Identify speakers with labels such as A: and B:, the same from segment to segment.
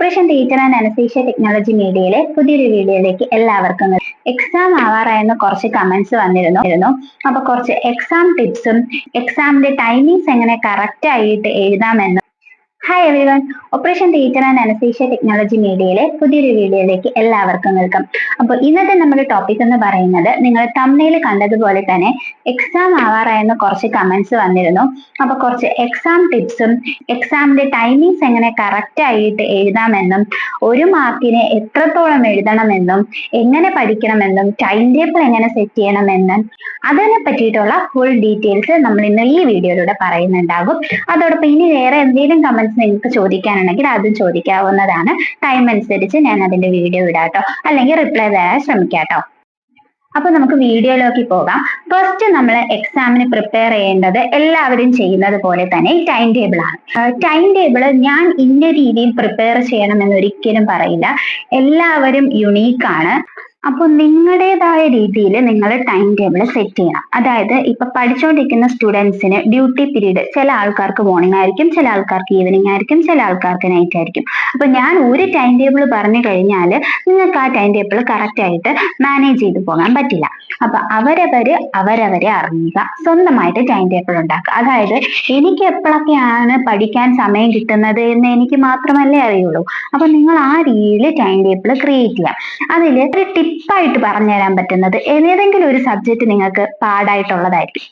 A: Operation theatre and anaesthesia technology മീഡിയയിലെ പുതിയൊരു വീഡിയോയിലേക്ക് എല്ലാവർക്കും എക്സാം ആവാറായെന്ന് കുറച്ച് കമന്റ്സ് വന്നിരുന്നു. അപ്പൊ കുറച്ച് എക്സാം ടിപ്സും എക്സാമിന്റെ ടൈമിങ്സ് എങ്ങനെ കറക്റ്റ് ആയിട്ട് എഴുതാമെന്നും. Hi everyone, operation theatre and anaesthesia technology മീഡിയയിലെ പുതിയൊരു വീഡിയോയിലേക്ക് എല്ലാവർക്കും വെൽക്കം. അപ്പോൾ ഇന്നത്തെ നമ്മുടെ ടോപ്പിക് എന്ന് പറയുന്നത്, നിങ്ങൾ തംബ്നെയിൽ കണ്ടതുപോലെ തന്നെ എക്സാം ആവാറായെന്ന് കുറച്ച് കമന്റ്സ് വന്നിരുന്നു. അപ്പൊ കുറച്ച് എക്സാം ടിപ്സും എക്സാമിന്റെ ടൈമിങ്സ് എങ്ങനെ കറക്റ്റ് ആയിട്ട് എഴുതാമെന്നും, ഒരു മാർക്കിന് എത്രത്തോളം എഴുതണമെന്നും, എങ്ങനെ പഠിക്കണമെന്നും, ടൈം ടേബിൾ എങ്ങനെ സെറ്റ് ചെയ്യണമെന്നും അതിനെ പറ്റിയിട്ടുള്ള ഫുൾ ഡീറ്റെയിൽസ് നമ്മൾ ഇന്ന് ഈ വീഡിയോയിലൂടെ പറയുന്നുണ്ടാകും. അതോടൊപ്പം ഇനി വേറെ എന്തെങ്കിലും കമന്റ്സ് നിങ്ങൾക്ക് ചോദിക്കാനുണ്ടെങ്കിൽ അതും ചോദിക്കാവുന്നതാണ്. ടൈം അനുസരിച്ച് ഞാൻ അതിന്റെ വീഡിയോ ഇടാട്ടോ, അല്ലെങ്കിൽ റിപ്ലൈ തരാൻ ശ്രമിക്കാട്ടോ. അപ്പൊ നമുക്ക് വീഡിയോയിലേക്ക് പോകാം. ഫസ്റ്റ് നമ്മൾ എക്സാമിന് പ്രിപ്പയർ ചെയ്യേണ്ടത് എല്ലാവരും ചെയ്യുന്നത് പോലെ തന്നെ ടൈം ടേബിൾ ആണ്. ടൈം ടേബിൾ ഞാൻ ഇന്ന രീതിയിൽ പ്രിപ്പയർ ചെയ്യണമെന്ന് ഒരിക്കലും പറയില്ല. എല്ലാവരും യുണീക്ക് ആണ്. അപ്പോൾ നിങ്ങളുടേതായ രീതിയിൽ നിങ്ങൾ ടൈം ടേബിൾ സെറ്റ് ചെയ്യണം. അതായത് ഇപ്പൊ പഠിച്ചുകൊണ്ടിരിക്കുന്ന സ്റ്റുഡൻസിന് ഡ്യൂട്ടി പീരീഡ് ചില ആൾക്കാർക്ക് മോർണിംഗ് ആയിരിക്കും, ചില ആൾക്കാർക്ക് ഈവനിങ് ആയിരിക്കും, ചില ആൾക്കാർക്ക് നൈറ്റ് ആയിരിക്കും. അപ്പൊ ഞാൻ ഒരു ടൈം ടേബിൾ പറഞ്ഞു കഴിഞ്ഞാൽ നിങ്ങൾക്ക് ആ ടൈം ടേബിൾ കറക്റ്റ് ആയിട്ട് മാനേജ് ചെയ്ത് പോകാൻ പറ്റില്ല. അപ്പൊ അവരവരെ അറിയുക, സ്വന്തമായിട്ട് ടൈം ടേബിൾ ഉണ്ടാക്കുക. അതായത് എനിക്ക് എപ്പോഴൊക്കെയാണ് പഠിക്കാൻ സമയം കിട്ടുന്നത് എന്ന് എനിക്ക് മാത്രമല്ലേ അറിയുള്ളൂ. അപ്പൊ നിങ്ങൾ ആ രീതിയിൽ ടൈം ടേബിൾ ക്രിയേറ്റ് ചെയ്യാം. അതിൽ ഒരു ടിപ്പായിട്ട് പറഞ്ഞുതരാൻ പറ്റുന്നത്, ഏതെങ്കിലും ഒരു സബ്ജക്ട് നിങ്ങൾക്ക് പാടായിട്ടുള്ളതായിരിക്കും.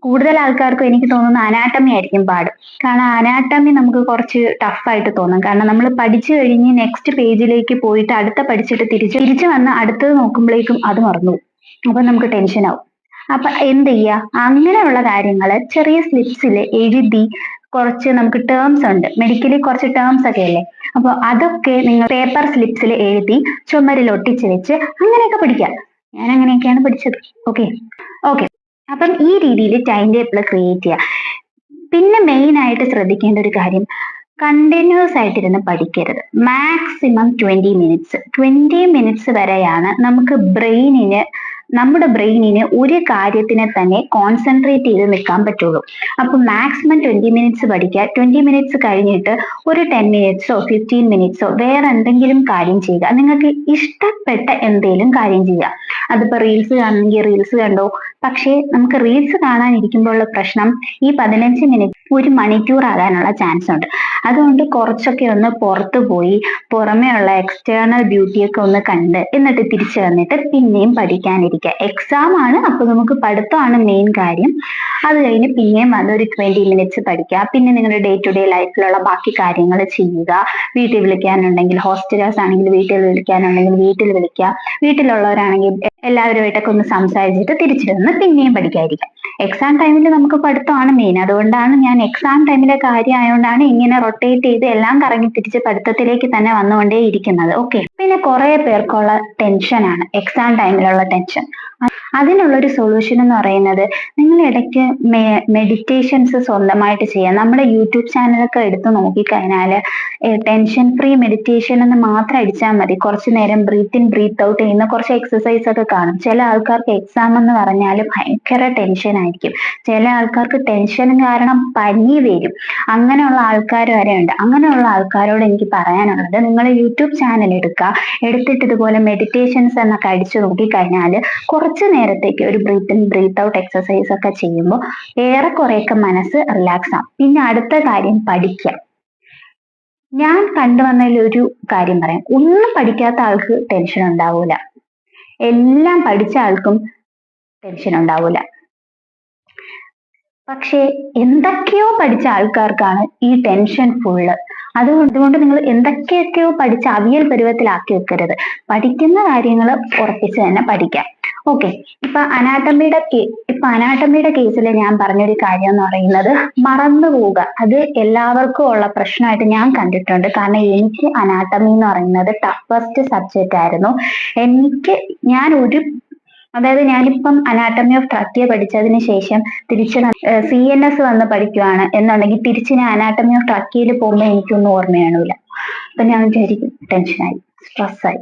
A: കൂടുതൽ ആൾക്കാർക്കും എനിക്ക് തോന്നുന്നു അനാട്ടമി ആയിരിക്കും പാട്. കാരണം അനാട്ടമി നമുക്ക് കുറച്ച് ടഫായിട്ട് തോന്നും. കാരണം നമ്മൾ പഠിച്ചു കഴിഞ്ഞ് നെക്സ്റ്റ് പേജിലേക്ക് പോയിട്ട് അടുത്ത പഠിച്ചിട്ട് തിരിച്ചു വന്ന് അടുത്തത് നോക്കുമ്പോഴേക്കും അത് മറന്നു. അപ്പൊ നമുക്ക് ടെൻഷൻ ആവും. അപ്പൊ എന്ത് ചെയ്യുക, അങ്ങനെയുള്ള കാര്യങ്ങൾ ചെറിയ സ്ലിപ്സിൽ എഴുതി, കുറച്ച് നമുക്ക് ടേംസ് ഉണ്ട്, മെഡിക്കലി കുറച്ച് ടേംസ് ഒക്കെ അല്ലേ, അപ്പൊ അതൊക്കെ നിങ്ങൾ പേപ്പർ സ്ലിപ്സിൽ എഴുതി ചുമരിൽ ഒട്ടിച്ച് വെച്ച് അങ്ങനെയൊക്കെ പഠിക്കാം. ഞാൻ അങ്ങനെയൊക്കെയാണ് പഠിച്ചത്. ഓക്കെ. അപ്പം ഈ രീതിയിൽ ടൈം ടേബിൾ ക്രിയേറ്റ് ചെയ്യുക. പിന്നെ മെയിൻ ആയിട്ട് ശ്രദ്ധിക്കേണ്ട ഒരു കാര്യം, കണ്ടിന്യൂസ് ആയിട്ടിരുന്ന് പഠിക്കരുത്. മാക്സിമം 20 മിനിറ്റ്സ് വരെയാണ് നമ്മുടെ ബ്രെയിനിന് ഒരു കാര്യത്തിനെ തന്നെ കോൺസെൻട്രേറ്റ് ചെയ്ത് നിൽക്കാൻ പറ്റുള്ളൂ. അപ്പൊ മാക്സിമം 20 മിനിറ്റ്സ് പഠിക്കുക. 20 മിനിറ്റ്സ് കഴിഞ്ഞിട്ട് ഒരു 10 മിനിറ്റ്സോ 15 മിനിറ്റ്സോ വേറെ എന്തെങ്കിലും കാര്യം ചെയ്യുക. നിങ്ങൾക്ക് ഇഷ്ടപ്പെട്ട എന്തെങ്കിലും കാര്യം ചെയ്യുക. അതിപ്പോ റീൽസ് കാണണമെങ്കിൽ റീൽസ് കണ്ടോ. പക്ഷേ നമുക്ക് റീൽസ് കാണാനിരിക്കുമ്പോഴുള്ള പ്രശ്നം, ഈ 15 മിനിറ്റ് 1 മണിക്കൂർ ആകാനുള്ള ചാൻസ് ഉണ്ട്. അതുകൊണ്ട് കുറച്ചൊക്കെ ഒന്ന് പുറത്തു പോയി പുറമേ ഉള്ള എക്സ്റ്റേണൽ ബ്യൂട്ടിയൊക്കെ ഒന്ന് കണ്ട് എന്നിട്ട് തിരിച്ചു വന്നിട്ട് പിന്നെയും പഠിക്കാനിരിക്കുക. എക്സാം ആണ്, അപ്പൊ നമുക്ക് പഠിത്തമാണ് മെയിൻ കാര്യം. അത് കഴിഞ്ഞ് പിന്നെയും അതൊരു 20 മിനിറ്റ്സ് പഠിക്കുക. പിന്നെ നിങ്ങളുടെ ഡേ ടു ഡേ ലൈഫിലുള്ള ബാക്കി കാര്യങ്ങൾ ചെയ്യുക. വീട്ടിൽ വിളിക്കാനുണ്ടെങ്കിൽ, ഹോസ്റ്റലേഴ്സ് ആണെങ്കിൽ വീട്ടിൽ വിളിക്കാനുണ്ടെങ്കിൽ വീട്ടിൽ വിളിക്കുക. വീട്ടിലുള്ളവരാണെങ്കിൽ എല്ലാവരുമായിട്ടൊക്കെ ഒന്ന് സംസാരിച്ചിട്ട് തിരിച്ചു വന്ന് പിന്നെയും പഠിക്കാതിരിക്കുക. എക്സാം ടൈമിൽ നമുക്ക് പഠിത്തമാണ് മെയിൻ. അതുകൊണ്ടാണ് ഞാൻ എക്സാം ടൈമിലെ കാര്യം ആയതുകൊണ്ടാണ് ഇങ്ങനെ റൊട്ടേറ്റ് ചെയ്ത് എല്ലാം കറങ്ങി തിരിച്ച് പഠിത്തത്തിലേക്ക് തന്നെ വന്നുകൊണ്ടേ ഇരിക്കുന്നത്. ഓക്കെ. പിന്നെ കുറെ പേർക്കുള്ള ടെൻഷനാണ് എക്സാം ടൈമിലുള്ള ടെൻഷൻ. അതിനുള്ളൊരു സൊല്യൂഷൻ എന്ന് പറയുന്നത്, നിങ്ങൾ ഇടയ്ക്ക് മെഡിറ്റേഷൻസ് സ്വന്തമായിട്ട് ചെയ്യാം. നമ്മുടെ യൂട്യൂബ് ചാനലൊക്കെ എടുത്ത് നോക്കിക്കഴിഞ്ഞാൽ ടെൻഷൻ ഫ്രീ മെഡിറ്റേഷൻ എന്ന് മാത്രം അടിച്ചാൽ മതി. കുറച്ചു നേരം ബ്രീത്ത് ഇൻ ബ്രീത്ത് ഔട്ട് ചെയ്യുന്ന കുറച്ച് എക്സസൈസ് ഒക്കെ കാണും. ചില ആൾക്കാർക്ക് എക്സാം എന്ന് പറഞ്ഞാൽ ഭയങ്കര ടെൻഷൻ ആയിരിക്കും. ചില ആൾക്കാർക്ക് ടെൻഷൻ കാരണം പനി വരും. അങ്ങനെയുള്ള ആൾക്കാർ വരെ ഉണ്ട്. അങ്ങനെയുള്ള ആൾക്കാരോട് എനിക്ക് പറയാനുള്ളത്, നിങ്ങൾ യൂട്യൂബ് ചാനൽ എടുത്തിട്ട് ഇതുപോലെ മെഡിറ്റേഷൻസ് എന്നൊക്കെ അടിച്ചു നോക്കിക്കഴിഞ്ഞാൽ കുറച്ചു നേരത്തേക്ക് ഒരു breath in breath out exercise ഒക്കെ ചെയ്യുമ്പോൾ ഏറെക്കുറെയൊക്കെ മനസ്സ് റിലാക്സ് ആവും. പിന്നെ അടുത്ത കാര്യം, പഠിക്കാം. ഞാൻ കണ്ടുവന്നതിൽ ഒരു കാര്യം പറയാം, ഒന്നും പഠിക്കാത്ത ആൾക്ക് ടെൻഷൻ ഉണ്ടാവൂല, എല്ലാം പഠിച്ച ആൾക്കും ടെൻഷൻ ഉണ്ടാവൂല. പക്ഷെ എന്തൊക്കെയോ പഠിച്ച ആൾക്കാർക്കാണ് ഈ ടെൻഷൻ ഫുള്ള്. അതുകൊണ്ട് നിങ്ങൾ എന്തൊക്കെയൊക്കെയോ പഠിച്ച് അവിയൽ പരുവത്തിലാക്കി വെക്കരുത്. പഠിക്കുന്ന കാര്യങ്ങൾ ഉറപ്പിച്ച് തന്നെ പഠിക്കാം. ഓക്കെ. ഇപ്പൊ അനാട്ടമിയുടെ കേസിൽ ഞാൻ പറഞ്ഞൊരു കാര്യം എന്ന് പറയുന്നത്, മറന്നു പോവുക. അത് എല്ലാവർക്കും ഉള്ള പ്രശ്നമായിട്ട് ഞാൻ കണ്ടിട്ടുണ്ട്. കാരണം എനിക്ക് അനാട്ടമി എന്ന് പറയുന്നത് ടഫസ്റ്റ് സബ്ജക്റ്റ് ആയിരുന്നു. അതായത് ഞാനിപ്പം അനാട്ടമി ഓഫ് ട്രക്കിയ പഠിച്ചതിന് ശേഷം തിരിച്ച് CNS വന്ന് പഠിക്കുവാണ് എന്നുണ്ടെങ്കിൽ തിരിച്ച് ഞാൻ അനാട്ടമി ഓഫ് ട്രക്കിയയിൽ പോകുമ്പോൾ എനിക്കൊന്നും ഓർമ്മ കാണൂല. അപ്പൊ ഞാൻ വിചാരിക്കും ടെൻഷനായി, സ്ട്രെസ്സായി.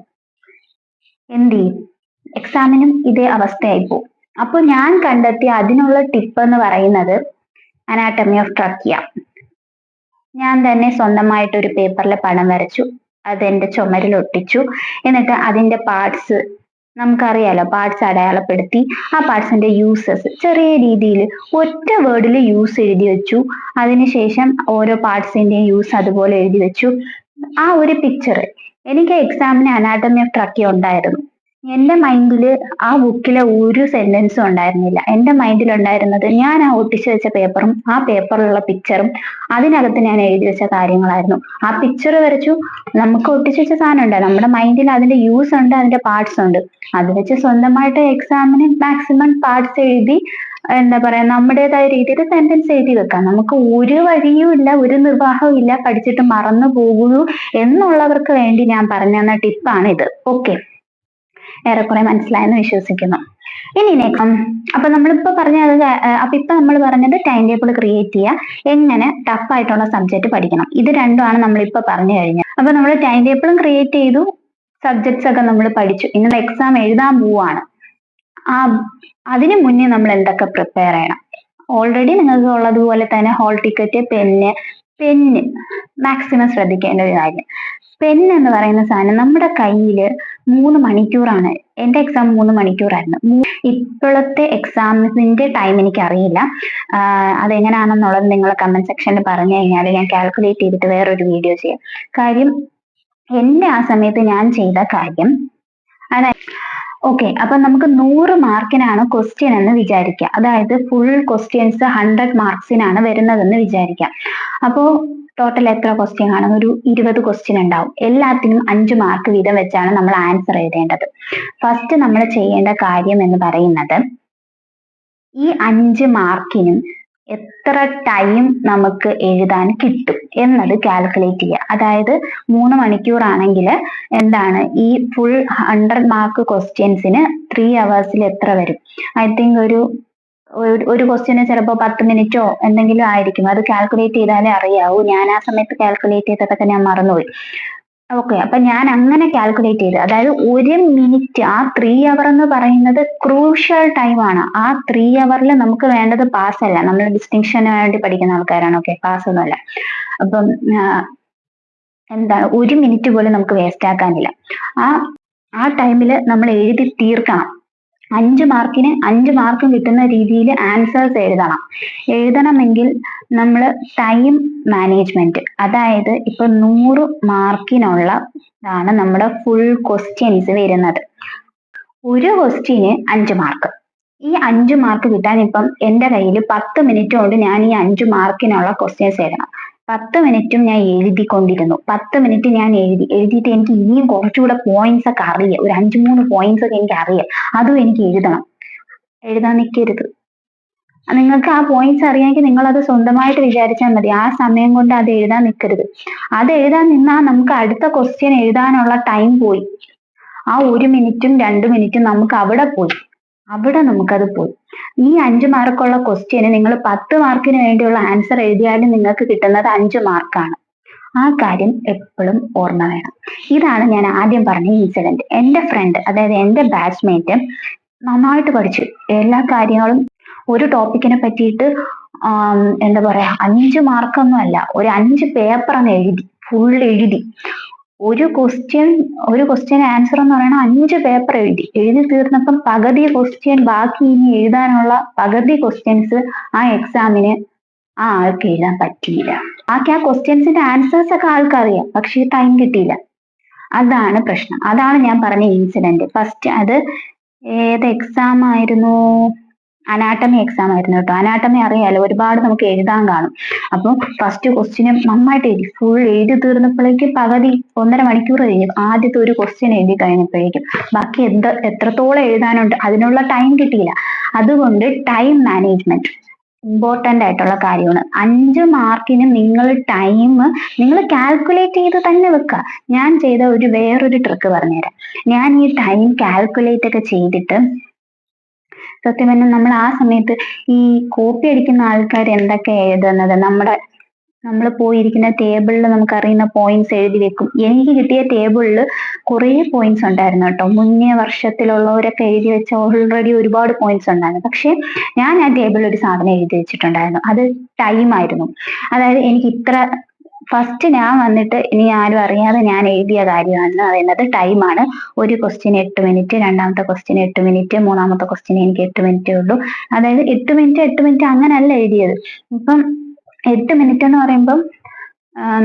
A: എന്ത് ചെയ്യും? എക്സാമിനും ഇതേ അവസ്ഥയായി പോകും. അപ്പൊ ഞാൻ കണ്ടെത്തിയ അതിനുള്ള ടിപ്പ് എന്ന് പറയുന്നത്, അനാട്ടമി ഓഫ് ട്രക്കിയ ഞാൻ തന്നെ സ്വന്തമായിട്ട് ഒരു പേപ്പറിൽ പടം വരച്ചു. അതെന്റെ ചുമരിൽ ഒട്ടിച്ചു. എന്നിട്ട് അതിന്റെ പാർട്സ് നമുക്കറിയാലോ, പാർട്സ് അടയാളപ്പെടുത്തി ആ പാർട്സിന്റെ യൂസസ് ചെറിയ രീതിയിൽ ഒറ്റ വേർഡിൽ യൂസ് എഴുതി വെച്ചു. അതിനുശേഷം ഓരോ പാർട്സിന്റെയും യൂസ് അതുപോലെ എഴുതി വെച്ചു. ആ ഒരു പിക്ചർ എനിക്ക് എക്സാമിന് അനാട്ടമി ഓഫ് ട്രക്കിയ ഉണ്ടായിരുന്നു. എന്റെ മൈൻഡിൽ ആ ബുക്കിലെ ഒരു സെന്റൻസും ഉണ്ടായിരുന്നില്ല. എന്റെ മൈൻഡിൽ ഉണ്ടായിരുന്നത് ഞാൻ ആ ഒട്ടിച്ചു വെച്ച പേപ്പറും ആ പേപ്പറിലുള്ള പിക്ചറും അതിനകത്ത് ഞാൻ എഴുതി വെച്ച കാര്യങ്ങളായിരുന്നു. ആ പിക്ചർ വരച്ചു, നമുക്ക് ഒട്ടിച്ചു വെച്ച സാധനം ഉണ്ട്, നമ്മുടെ മൈൻഡിൽ അതിന്റെ യൂസ് ഉണ്ട്, അതിന്റെ പാർട്സ് ഉണ്ട്. അത് വെച്ച് സ്വന്തമായിട്ട് എക്സാമിന് മാക്സിമം പാർട്സ് എഴുതി എന്താ പറയാ നമ്മുടേതായ രീതിയിൽ സെന്റൻസ് എഴുതി വെക്കാം. നമുക്ക് ഒരു വഴിയും ഇല്ല, ഒരു നിർവാഹവും ഇല്ല, പഠിച്ചിട്ട് മറന്നു പോകുന്നു എന്നുള്ളവർക്ക് വേണ്ടി ഞാൻ പറഞ്ഞു തന്ന ടിപ്പാണ് ഇത്. ഓക്കെ, ഏറെക്കുറെ മനസ്സിലായെന്ന് വിശ്വസിക്കുന്നു. ഇനി അപ്പൊ നമ്മളിപ്പോ പറഞ്ഞത് അപ്പൊ ഇപ്പൊ നമ്മൾ പറഞ്ഞത് ടൈം ടേബിൾ ക്രിയേറ്റ് ചെയ്യുക, എങ്ങനെ ടഫ് ആയിട്ടുള്ള സബ്ജക്ട് പഠിക്കണം, ഇത് രണ്ടുമാണ് നമ്മളിപ്പോ പറഞ്ഞു കഴിഞ്ഞത്. അപ്പൊ നമ്മൾ ടൈം ടേബിളും ക്രിയേറ്റ് ചെയ്തു, സബ്ജക്ട്സ് ഒക്കെ നമ്മൾ പഠിച്ചു. ഇന്നലെ എക്സാം എഴുതാൻ പോവാണ്. അതിനു മുന്നേ നമ്മൾ എന്തൊക്കെ പ്രിപ്പയർ ചെയ്യണം? ഓൾറെഡി നിങ്ങൾക്ക് ഉള്ളതുപോലെ തന്നെ ഹോൾ ടിക്കറ്റ്, പെന്ന് മാക്സിമം ശ്രദ്ധിക്കേണ്ട ഒരു കാര്യം. പെൻ എന്ന് പറയുന്ന സാധനം നമ്മുടെ കയ്യില് 3 മണിക്കൂറാണ്. എന്റെ എക്സാം 3 മണിക്കൂറായിരുന്നു. ഇപ്പോഴത്തെ എക്സാമിന്റെ ടൈം എനിക്ക് അറിയില്ല, അതെങ്ങനെയാണെന്നുള്ളത് നിങ്ങൾ കമന്റ് സെക്ഷനിൽ പറഞ്ഞു കഴിഞ്ഞാൽ ഞാൻ കാൽക്കുലേറ്റ് ചെയ്തിട്ട് വേറൊരു വീഡിയോ ചെയ്യാം. കാര്യം എന്റെ ആ സമയത്ത് ഞാൻ ചെയ്ത കാര്യം അതായത് ഓക്കെ, അപ്പൊ നമുക്ക് 100 മാർക്കിനാണ് ക്വസ്റ്റ്യൻ എന്ന് വിചാരിക്കുക. അതായത് ഫുൾ ക്വസ്റ്റ്യൻസ് 100 മാർക്സിനാണ് വരുന്നതെന്ന് വിചാരിക്കാം. അപ്പോ ടോട്ടൽ എത്ര ക്വസ്റ്റ്യൻ കാണും? ഒരു 20 ക്വസ്റ്റ്യൻ ഉണ്ടാവും. എല്ലാത്തിനും 5 മാർക്ക് വീതം വെച്ചാണ് നമ്മൾ ആൻസർ എഴുതേണ്ടത്. ഫസ്റ്റ് നമ്മൾ ചെയ്യേണ്ട കാര്യം എന്ന് പറയുന്നത് ഈ 5 മാർക്കിനും എത്ര ടൈം നമുക്ക് എഴുതാൻ കിട്ടും എന്നത് കാൽക്കുലേറ്റ് ചെയ്യുക. അതായത് 3 മണിക്കൂർ ആണെങ്കിൽ എന്താണ് ഈ ഫുൾ 100 മാർക്ക് ക്വസ്റ്റ്യൻസിന് 3 hours എത്ര വരും? ഐ തിങ്ക് ഒരു ക്വസ്റ്റ്യന് ചിലപ്പോൾ 10 മിനിറ്റോ എന്തെങ്കിലും ആയിരിക്കും. അത് കാൽക്കുലേറ്റ് ചെയ്താലേ അറിയാവൂ. ഞാൻ ആ സമയത്ത് കാൽക്കുലേറ്റ് ചെയ്തതൊക്കെ ഞാൻ മറന്നുപോയി. ഓക്കെ, അപ്പൊ ഞാൻ അങ്ങനെ കാൽക്കുലേറ്റ് ചെയ്ത്, അതായത് 1 മിനിറ്റ്, ആ 3 hour എന്ന് പറയുന്നത് ക്രൂഷ്യൽ ടൈം ആണ്. ആ 3 hour നമുക്ക് വേണ്ടത് പാസ് അല്ല, നമ്മൾ ഡിസ്റ്റിങ്ഷന് വേണ്ടി പഠിക്കുന്ന ആൾക്കാരാണ്. ഓക്കെ, പാസ് ഒന്നുമല്ല. അപ്പം എന്താണ് 1 മിനിറ്റ് പോലും നമുക്ക് വേസ്റ്റ് ആക്കാനില്ല. ആ ടൈമിൽ നമ്മൾ എഴുതി തീർക്കണം. 5 മാർക്കിന് 5 മാർക്കും കിട്ടുന്ന രീതിയിൽ ആൻസേഴ്സ് എഴുതണമെങ്കിൽ നമ്മൾ ടൈം മാനേജ്മെന്റ്, അതായത് ഇപ്പൊ 100 മാർക്കിനുള്ളതാണ് നമ്മുടെ ഫുൾ ക്വസ്റ്റ്യൻസ് വരുന്നത്. ഒരു ക്വസ്റ്റ്യന് 5 മാർക്ക്. ഈ 5 മാർക്ക് കിട്ടാൻ ഇപ്പം എന്റെ കയ്യിൽ 10 മിനിറ്റ് കൊണ്ട് ഞാൻ ഈ 5 മാർക്കിനുള്ള ക്വസ്റ്റ്യൻസ് എഴുതണം. 10 മിനിറ്റും ഞാൻ എഴുതിക്കൊണ്ടിരുന്നു. 10 മിനിറ്റ് ഞാൻ എഴുതിയിട്ട് എനിക്ക് ഇനിയും കുറച്ചുകൂടെ പോയിന്റ്സ് ഒക്കെ അറിയാം. ഒരു 5-3 പോയിന്റ്സ് ഒക്കെ എനിക്ക് അറിയാം. അതും എനിക്ക് എഴുതാൻ നിൽക്കരുത്. നിങ്ങൾക്ക് ആ പോയിന്റ്സ് അറിയാമെങ്കിൽ നിങ്ങൾ അത് സ്വന്തമായിട്ട് വിചാരിച്ചാൽ മതി. ആ സമയം കൊണ്ട് അത് എഴുതാൻ നിൽക്കരുത്. അത് എഴുതാൻ നിന്നാൽ നമുക്ക് അടുത്ത ക്വസ്റ്റ്യൻ എഴുതാനുള്ള ടൈം പോയി. ആ 1 മിനിറ്റും 2 മിനിറ്റും നമുക്ക് അവിടെ നമുക്കത് പോയി. ഈ 5 മാർക്കുള്ള ക്വസ്റ്റ്യന് നിങ്ങൾ 10 മാർക്കിന് വേണ്ടിയുള്ള ആൻസർ എഴുതിയാലും നിങ്ങൾക്ക് കിട്ടുന്നത് 5 മാർക്കാണ്. ആ കാര്യം എപ്പോഴും ഓർമ്മ വേണം. ഇതാണ് ഞാൻ ആദ്യം പറഞ്ഞ ഇൻസിഡന്റ്. എന്റെ ഫ്രണ്ട്, അതായത് എന്റെ ബാച്ച്മേറ്റ് നന്നായിട്ട് പഠിച്ചു. എല്ലാ കാര്യങ്ങളും ഒരു ടോപ്പിക്കിനെ പറ്റിയിട്ട് എന്താ പറയാ 5 മാർക്കൊന്നും അല്ല, ഒരു 5 പേപ്പർ അങ്ങ് ഫുൾ എഴുതി. ഒരു ക്വസ്റ്റ്യൻ ആൻസർ എന്ന് പറയുന്നത് 5 പേപ്പർ എഴുതി തീർന്നപ്പം പകുതി ക്വസ്റ്റ്യൻ ബാക്കി, ഇനി എഴുതാനുള്ള പകുതി ക്വസ്റ്റ്യൻസ് ആ എക്സാമിന് ആ ആൾക്ക് എഴുതാൻ പറ്റിയില്ല. ബാക്കി ആ ക്വസ്റ്റ്യൻസിന്റെ ആൻസേഴ്സ് ഒക്കെ ആൾക്കറിയാം, പക്ഷെ ടൈം കിട്ടിയില്ല. അതാണ് പ്രശ്നം. അതാണ് ഞാൻ പറഞ്ഞ ഇൻസിഡന്റ്. ഫസ്റ്റ് അത് ഏത് എക്സാം ആയിരുന്നു? അനാട്ടമി എക്സാം ആയിരുന്നു കേട്ടോ. അനാട്ടമി അറിയാലോ, ഒരുപാട് നമുക്ക് എഴുതാൻ കാണും. അപ്പൊ ഫസ്റ്റ് ക്വസ്റ്റ്യൻ നന്നായിട്ട് ഫുൾ എഴുതി തീർന്നപ്പോഴേക്കും പകുതി 1.5 മണിക്കൂർ കഴിഞ്ഞു. ആദ്യത്തെ ഒരു ക്വസ്റ്റ്യൻ എഴുതി കഴിഞ്ഞപ്പോഴേക്കും ബാക്കി എത്രത്തോളം എഴുതാനുണ്ട് അതിനുള്ള ടൈം കിട്ടിയില്ല. അതുകൊണ്ട് ടൈം മാനേജ്മെന്റ് ഇമ്പോർട്ടന്റ് ആയിട്ടുള്ള കാര്യമാണ്. 5 മാർക്കിന് നിങ്ങൾ കാൽക്കുലേറ്റ് ചെയ്ത് തന്നെ വെക്കുക. ഞാൻ ചെയ്ത വേറൊരു ട്രിക്ക് പറഞ്ഞുതരാം. ഞാൻ ഈ ടൈം കാൽക്കുലേറ്റ് ഒക്കെ ചെയ്തിട്ട് സത്യം പറഞ്ഞാൽ നമ്മൾ ആ സമയത്ത് ഈ കോപ്പി അടിക്കുന്ന ആൾക്കാർ എന്തൊക്കെ എഴുതുന്നത്, നമ്മൾ പോയിരിക്കുന്ന ടേബിളിൽ നമുക്കറിയുന്ന പോയിന്റ്സ് എഴുതി വെക്കും. എനിക്ക് കിട്ടിയ ടേബിളിൽ കുറേ പോയിന്റ്സ് ഉണ്ടായിരുന്നു കേട്ടോ. മുന്നേ വർഷത്തിലുള്ളവരൊക്കെ എഴുതി വെച്ച ഓൾറെഡി ഒരുപാട് പോയിന്റ്സ് ഉണ്ടായിരുന്നു. പക്ഷെ ഞാൻ ആ ടേബിളിൽ ഒരു സാധനം എഴുതി വെച്ചിട്ടുണ്ടായിരുന്നു. അത് ടൈം ആയിരുന്നു. അതായത് എനിക്ക് ഇത്ര ഫസ്റ്റ് ഞാൻ വന്നിട്ട് ഇനി ആരും അറിയാതെ ഞാൻ എഴുതിയ കാര്യമാണെന്ന് പറയുന്നത് ടൈമാണ്. ഒരു ക്വസ്റ്റ്യൻ 8 മിനിറ്റ്, രണ്ടാമത്തെ ക്വസ്റ്റ്യൻ 8 മിനിറ്റ്, മൂന്നാമത്തെ ക്വസ്റ്റ്യൻ എനിക്ക് 8 മിനിറ്റേ ഉള്ളൂ. അതായത് 8 മിനിറ്റ് 8 മിനിറ്റ് അങ്ങനല്ല എഴുതിയത്. ഇപ്പം 8 മിനിറ്റ് എന്ന് പറയുമ്പം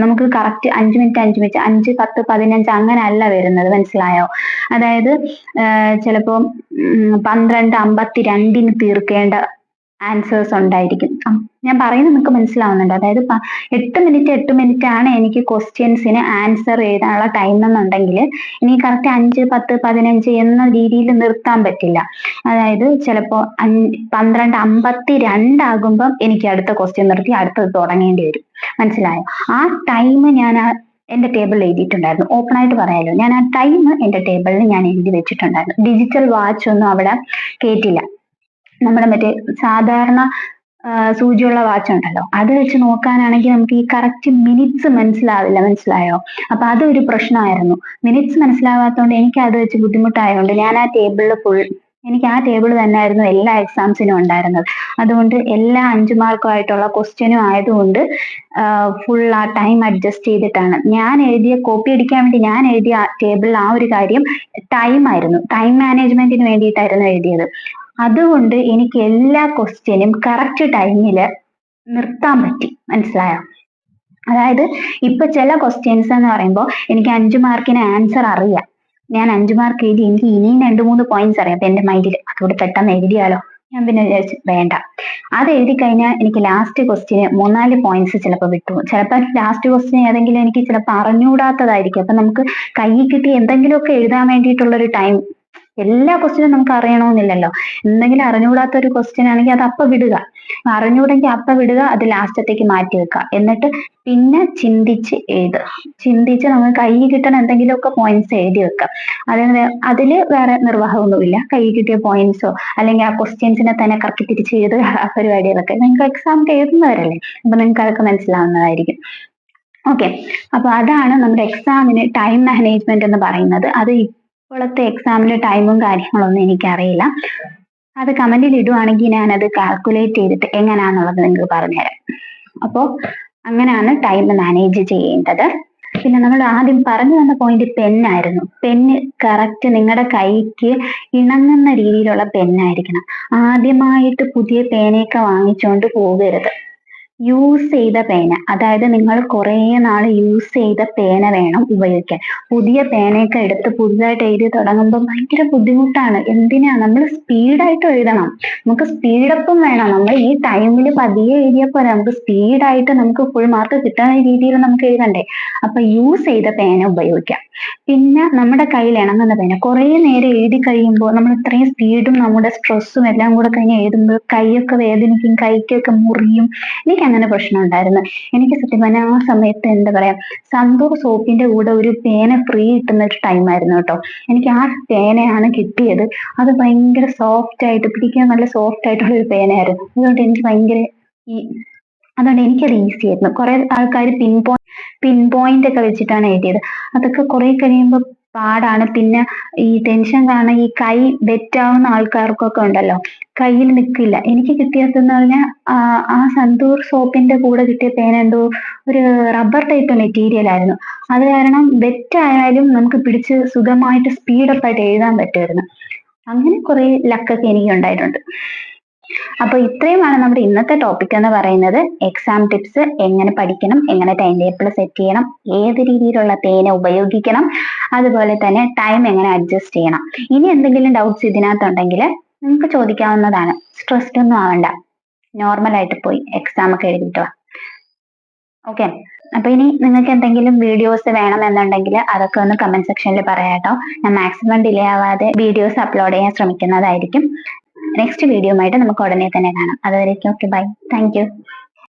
A: നമുക്ക് കറക്റ്റ് 5 മിനിറ്റ് 5 മിനിറ്റ് 5, 10, 15 അങ്ങനെ അല്ല വരുന്നത്, മനസ്സിലായോ? അതായത് ചിലപ്പോ 12:52 തീർക്കേണ്ട ആൻസേഴ്സ് ഉണ്ടായിരിക്കും. ഞാൻ പറയുന്നത് നിങ്ങൾക്ക് മനസ്സിലാവുന്നുണ്ട്. അതായത് 8 മിനിറ്റ് ആണ് എനിക്ക് ക്വസ്റ്റ്യൻസിന് ആൻസർ എഴുതാനുള്ള ടൈം എന്നുണ്ടെങ്കിൽ ഇനി കറക്റ്റ് 5, 10, 15 എന്ന രീതിയിൽ നിർത്താൻ പറ്റില്ല. അതായത് ചിലപ്പോ 12:52 ആകുമ്പം എനിക്ക് അടുത്ത ക്വസ്റ്റ്യൻ നിർത്തി അടുത്തത് തുടങ്ങേണ്ടി വരും, മനസ്സിലായോ? ആ ടൈം ഞാൻ എന്റെ ടേബിളിൽ എഴുതിയിട്ടുണ്ടായിരുന്നു. ഓപ്പൺ ആയിട്ട് പറയാലോ, ഞാൻ ആ ടൈം എന്റെ ടേബിളിൽ ഞാൻ എഴുതി വെച്ചിട്ടുണ്ടായിരുന്നു. ഡിജിറ്റൽ വാച്ച് ഒന്നും അവിടെ കേറ്റില്ല. നമ്മുടെ മറ്റേ സാധാരണ സൂചിയുള്ള വാച്ച് ഉണ്ടല്ലോ, അത് വെച്ച് നോക്കാനാണെങ്കിൽ നമുക്ക് ഈ കറക്റ്റ് മിനിറ്റ്സ് മനസ്സിലാവില്ല, മനസ്സിലായോ? അപ്പൊ അതൊരു പ്രശ്നമായിരുന്നു. മിനിറ്റ്സ് മനസ്സിലാവാത്തതുകൊണ്ട് എനിക്ക് അത് വെച്ച് ബുദ്ധിമുട്ടായതുകൊണ്ട് ഞാൻ ആ ടേബിളിൽ എനിക്ക് ആ ടേബിൾ തന്നെയായിരുന്നു എല്ലാ എക്സാംസിനും ഉണ്ടായിരുന്നത്. അതുകൊണ്ട് എല്ലാ 5 മാർക്കുമായിട്ടുള്ള ക്വസ്റ്റ്യനും ആയതുകൊണ്ട് ഫുൾ ആ ടൈം അഡ്ജസ്റ്റ് ചെയ്തിട്ടാണ് ഞാൻ എഴുതിയ. കോപ്പി അടിക്കാൻ വേണ്ടി ഞാൻ എഴുതിയ ടേബിളിൽ ആ ഒരു കാര്യം ടൈം ആയിരുന്നു, ടൈം മാനേജ്മെന്റിന് വേണ്ടിയിട്ടായിരുന്നു എഴുതിയത്. അതുകൊണ്ട് എനിക്ക് എല്ലാ ക്വസ്റ്റ്യനും കറക്റ്റ് ടൈമിൽ നിർത്താൻ പറ്റി, മനസ്സിലായോ? അതായത് ഇപ്പൊ ചില ക്വസ്റ്റ്യൻസ് എന്ന് പറയുമ്പോൾ എനിക്ക് 5 മാർക്കിന് ആൻസർ അറിയാം, ഞാൻ 5 മാർക്ക് എഴുതി, എനിക്ക് ഇനിയും 2-3 പോയിന്റ്സ് അറിയാം. അപ്പൊ എന്റെ മൈൻഡിൽ അതോട് പെട്ടെന്ന് എഴുതിയാലോ, ഞാൻ പിന്നെ വിചാരിച്ചു വേണ്ട. അത് എഴുതി കഴിഞ്ഞാൽ എനിക്ക് ലാസ്റ്റ് ക്വസ്റ്റ്യന് 3-4 പോയിന്റ്സ് ചിലപ്പോൾ വിട്ടു. ചിലപ്പോൾ ലാസ്റ്റ് ക്വസ്റ്റ്യൻ ഏതെങ്കിലും എനിക്ക് ചിലപ്പോൾ അറിഞ്ഞുകൂടാത്തതായിരിക്കും. അപ്പൊ നമുക്ക് കയ്യിൽ കിട്ടി എന്തെങ്കിലുമൊക്കെ എഴുതാൻ വേണ്ടിയിട്ടുള്ള ഒരു ടൈം, എല്ലാ ക്വസ്റ്റ്യനും നമുക്ക് അറിയണമെന്നില്ലല്ലോ. എന്തെങ്കിലും അറിഞ്ഞുകൂടാത്ത ഒരു ക്വസ്റ്റ്യൻ ആണെങ്കിൽ അത് അപ്പൊ വിടുക, അറിഞ്ഞുകൂടെങ്കിൽ അപ്പൊ വിടുക, അത് ലാസ്റ്റത്തേക്ക് മാറ്റി വെക്കുക. എന്നിട്ട് പിന്നെ ചിന്തിച്ച് എഴുതുക, ചിന്തിച്ച് നമുക്ക് കയ്യിൽ കിട്ടണ എന്തെങ്കിലുമൊക്കെ പോയിന്റ്സ് എഴുതി വെക്കാം. അതില് വേറെ നിർവാഹമൊന്നുമില്ല. കയ്യിൽ കിട്ടിയ പോയിന്റ്സോ അല്ലെങ്കിൽ ആ ക്വസ്റ്റ്യൻസിനെ തന്നെ കറക്റ്റ് തിരിച്ച് എഴുതുക, ആ പരിപാടികളൊക്കെ നിങ്ങൾക്ക് എക്സാമിന് എഴുതുന്നവരല്ലേ, അപ്പൊ നിങ്ങൾക്ക് അതൊക്കെ മനസ്സിലാവുന്നതായിരിക്കും. ഓക്കെ, അപ്പൊ അതാണ് നമ്മുടെ എക്സാമിന് ടൈം മാനേജ്മെന്റ് എന്ന് പറയുന്നത്. അത് ഇപ്പോഴത്തെ എക്സാമിന് ടൈമും കാര്യങ്ങളൊന്നും എനിക്കറിയില്ല. അത് കമന്റിൽ ഇടുവാണെങ്കിൽ ഞാൻ അത് കാൽക്കുലേറ്റ് ചെയ്തിട്ട് എങ്ങനെയാണെന്നുള്ളത് നിങ്ങൾക്ക് പറഞ്ഞുതരാം. അപ്പോൾ അങ്ങനെയാണ് ടൈം മാനേജ് ചെയ്യേണ്ടത്. പിന്നെ നമ്മൾ ആദ്യം പറഞ്ഞു തന്ന പോയിന്റ് പെന്നായിരുന്നു. പെന്ന് കറക്റ്റ് നിങ്ങളുടെ കൈക്ക് ഇണങ്ങുന്ന രീതിയിലുള്ള പെന്നായിരിക്കണം. ആദ്യമായിട്ട് പുതിയ പേനയൊക്കെ വാങ്ങിച്ചുകൊണ്ട് പോകരുത്. യൂസ് ചെയ്ത പേന, അതായത് നിങ്ങൾ കുറേ നാൾ യൂസ് ചെയ്ത പേന വേണം ഉപയോഗിക്കാൻ. പുതിയ പേനയൊക്കെ എടുത്ത് പുതുതായിട്ട് എഴുതി തുടങ്ങുമ്പോൾ ഭയങ്കര ബുദ്ധിമുട്ടാണ്. എന്തിനാ, നമ്മൾ സ്പീഡായിട്ട് എഴുതണം, നമുക്ക് സ്പീഡപ്പും വേണം. നമ്മൾ ഈ ടൈമിൽ പതിയെ എഴുതിയപ്പോൾ നമുക്ക് സ്പീഡായിട്ട് നമുക്ക് ഫുൾ മാർക്ക് കിട്ടുന്ന രീതിയിൽ നമുക്ക് എഴുതണ്ടേ. അപ്പൊ യൂസ് ചെയ്ത പേന ഉപയോഗിക്കാം. പിന്നെ നമ്മുടെ കയ്യിൽ ഇണങ്ങുന്ന പേന. കുറേ നേരം എഴുതി കഴിയുമ്പോൾ നമ്മൾ ഇത്രയും സ്പീഡും നമ്മുടെ സ്ട്രെസ്സും എല്ലാം കൂടെ കഴിഞ്ഞ് എഴുതുമ്പോൾ കൈയൊക്കെ വേദനിക്കും, കൈക്കൊക്കെ മുറിയും. എനിക്ക് അങ്ങനെ പ്രശ്നം ഉണ്ടായിരുന്നു. എനിക്ക് സത്യം പറഞ്ഞാൽ ആ സമയത്ത് എന്താ പറയാ, സന്തൂർ സോപ്പിന്റെ കൂടെ ഒരു പേന ഫ്രീ കിട്ടുന്ന ഒരു ടൈം ആയിരുന്നു കേട്ടോ. എനിക്ക് ആ പേനയാണ് കിട്ടിയത്. അത് ഭയങ്കര സോഫ്റ്റ് ആയിട്ട് പിടിക്കാൻ നല്ല സോഫ്റ്റ് ആയിട്ടുള്ള ഒരു പേനയായിരുന്നു. അതുകൊണ്ട് എനിക്ക് ഭയങ്കര അതുകൊണ്ട് എനിക്കത് ഈസി ആയിരുന്നു. കുറെ ആൾക്കാർ പിൻ പോയിന്റ് ഒക്കെ വെച്ചിട്ടാണ് എഴുതിയത്. അതൊക്കെ കുറെ കഴിയുമ്പോൾ പാടാണ്. പിന്നെ ഈ ടെൻഷൻ കാരണം ഈ കൈ വെറ്റാവുന്ന ആൾക്കാർക്കൊക്കെ ഉണ്ടല്ലോ, കയ്യിൽ നിൽക്കില്ല. എനിക്ക് കിട്ടിയതെന്ന് പറഞ്ഞാൽ ആ സന്തൂർ സോപ്പിന്റെ കൂടെ കിട്ടിയ പേന എന്തോ ഒരു റബ്ബർ ടൈപ്പ് മെറ്റീരിയൽ ആയിരുന്നു. അത് കാരണം വെറ്റായാലും നമുക്ക് പിടിച്ച് സുഖമായിട്ട് സ്പീഡപ്പായിട്ട് എഴുതാൻ പറ്റുമായിരുന്നു. അങ്ങനെ കുറെ ലക്കൊക്കെ എനിക്ക് ഉണ്ടായിട്ടുണ്ട്. അപ്പൊ ഇത്രയുമാണ് നമ്മുടെ ഇന്നത്തെ ടോപ്പിക് എന്ന് പറയുന്നത്. എക്സാം ടിപ്സ്, എങ്ങനെ പഠിക്കണം, എങ്ങനെ ടൈം ടേബിൾ സെറ്റ് ചെയ്യണം, ഏത് രീതിയിലുള്ള പേന ഉപയോഗിക്കണം, അതുപോലെ തന്നെ ടൈം എങ്ങനെ അഡ്ജസ്റ്റ് ചെയ്യണം. ഇനി എന്തെങ്കിലും ഡൗട്ട്സ് ഇതിനകത്തുണ്ടെങ്കിൽ നിങ്ങൾക്ക് ചോദിക്കാവുന്നതാണ്. സ്ട്രെസ്ഡ് ഒന്നും ആവണ്ട, നോർമൽ ആയിട്ട് പോയി എക്സാം ഒക്കെ എഴുതിയിട്ട് വാ. ഓക്കെ, അപ്പൊ ഇനി നിങ്ങൾക്ക് എന്തെങ്കിലും വീഡിയോസ് വേണമെന്നുണ്ടെങ്കിൽ അതൊക്കെ ഒന്ന് കമന്റ് സെക്ഷനിൽ പറയാട്ടോ. ഞാൻ മാക്സിമം ഡിലേ ആവാതെ വീഡിയോസ് അപ്ലോഡ് ചെയ്യാൻ ശ്രമിക്കുന്നതായിരിക്കും. നെക്സ്റ്റ് വീഡിയോ ആയിട്ട് നമുക്ക് ഉടനെ തന്നെ കാണാം. അതുവരേക്കും ഓക്കെ, ബൈ, താങ്ക് യു.